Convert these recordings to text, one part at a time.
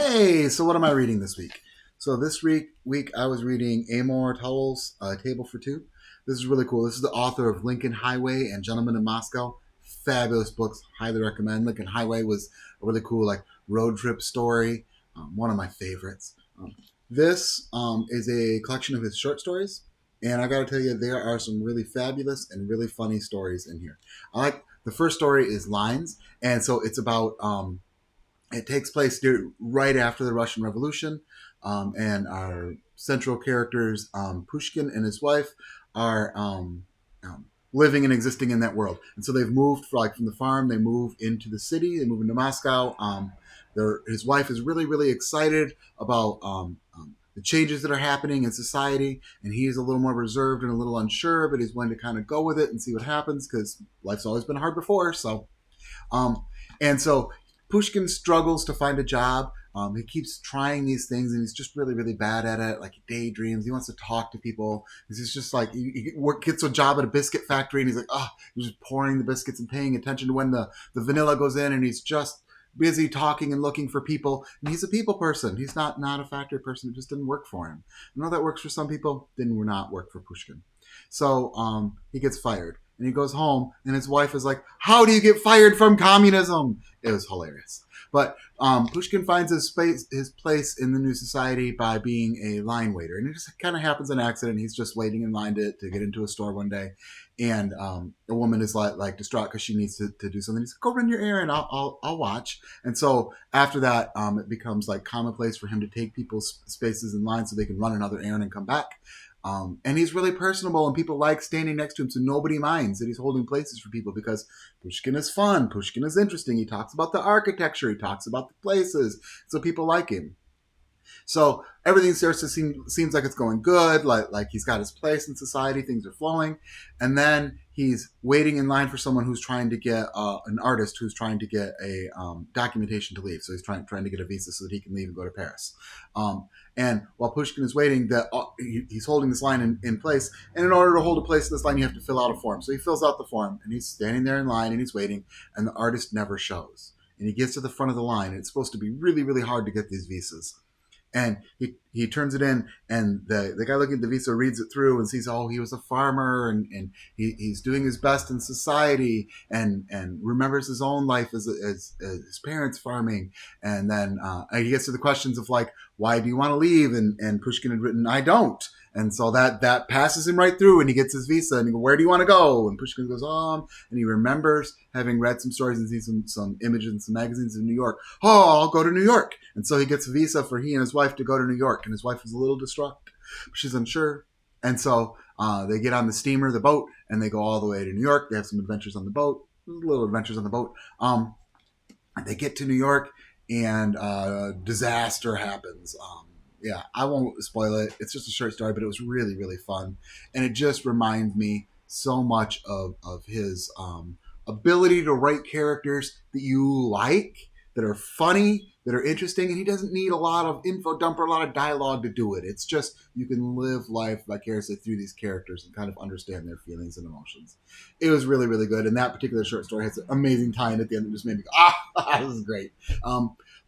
Hey, so what am I reading this week? So this week I was reading Amor, Towles, Table for Two. This is really cool. This is the author of Lincoln Highway and Gentlemen in Moscow. Fabulous books, highly recommend. Lincoln Highway was a really cool road trip story, one of my favorites. This is a collection of his short stories, and I got to tell you, there are some really fabulous and really funny stories in here. I like the first story is Lines, and so it's about it takes place right after the Russian Revolution, and our central characters, Pushkin and his wife, are living and existing in that world. And so they've moved from the farm. They move into the city. They move into Moscow. His wife is really really excited about the changes that are happening in society, and he's a little more reserved and a little unsure, but he's willing to kind of go with it and see what happens because life's always been hard before. Um, and so Pushkin struggles to find a job. He keeps trying these things, and he's just really, really bad at it. Like he daydreams. He wants to talk to people. He's just like gets a job at a biscuit factory, and he's like, he's just pouring the biscuits and paying attention to when the vanilla goes in, and he's just busy talking and looking for people. And he's a people person. He's not a factory person. It just didn't work for him. I know that works for some people. Didn't not work for Pushkin. So he gets fired. And he goes home, and his wife is like, "How do you get fired from communism?" It was hilarious. But Pushkin finds his place in the new society by being a line waiter, and it just kind of happens an accident. He's just waiting in line to get into a store one day, and a woman is like distraught because she needs to do something. He's like, "Go run your errand. I'll watch." And so after that, it becomes like commonplace for him to take people's spaces in line so they can run another errand and come back. And he's really personable, and people like standing next to him, so nobody minds that he's holding places for people because Pushkin is fun. Pushkin is interesting. He talks about the architecture. He talks about the places, so people like him. So everything starts to seems like it's going good, like he's got his place in society, things are flowing, and then he's waiting in line for someone who's trying to get an artist who's trying to get a documentation to leave. So he's trying to get a visa so that he can leave and go to Paris. And while Pushkin is waiting, he's holding this line in place. And in order to hold a place in this line, you have to fill out a form. So he fills out the form, and he's standing there in line, and he's waiting, and the artist never shows. And he gets to the front of the line, and it's supposed to be really, really hard to get these visas. And he turns it in, and the guy looking at the visa reads it through and sees, he was a farmer, and he's doing his best in society, and remembers his own life as his parents farming. And then he gets to the questions of like, why do you want to leave? And Pushkin had written, I don't. And so that passes him right through, and he gets his visa, and he goes, where do you want to go? And Pushkin goes, and he remembers having read some stories and seen some images in some magazines in New York. I'll go to New York. And so he gets a visa for he and his wife to go to New York, and his wife is a little distraught. She's unsure. And so they get on the steamer, the boat, and they go all the way to New York. They have some adventures on the boat, little adventures on the boat. They get to New York, and disaster happens. Yeah, I won't spoil it. It's just a short story, but it was really, really fun. And it just reminds me so much of his ability to write characters that you like, that are funny, that are interesting. And he doesn't need a lot of info dump or a lot of dialogue to do it. It's just you can live life vicariously through these characters and kind of understand their feelings and emotions. It was really, really good. And that particular short story has an amazing tie-in at the end that just made me go, this is great.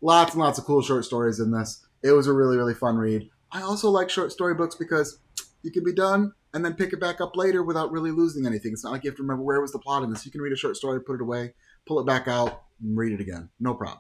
Lots and lots of cool short stories in this. It was a really, really fun read. I also like short story books because you can be done and then pick it back up later without really losing anything. It's not like you have to remember where was the plot in this. You can read a short story, put it away, pull it back out, and read it again. No problem.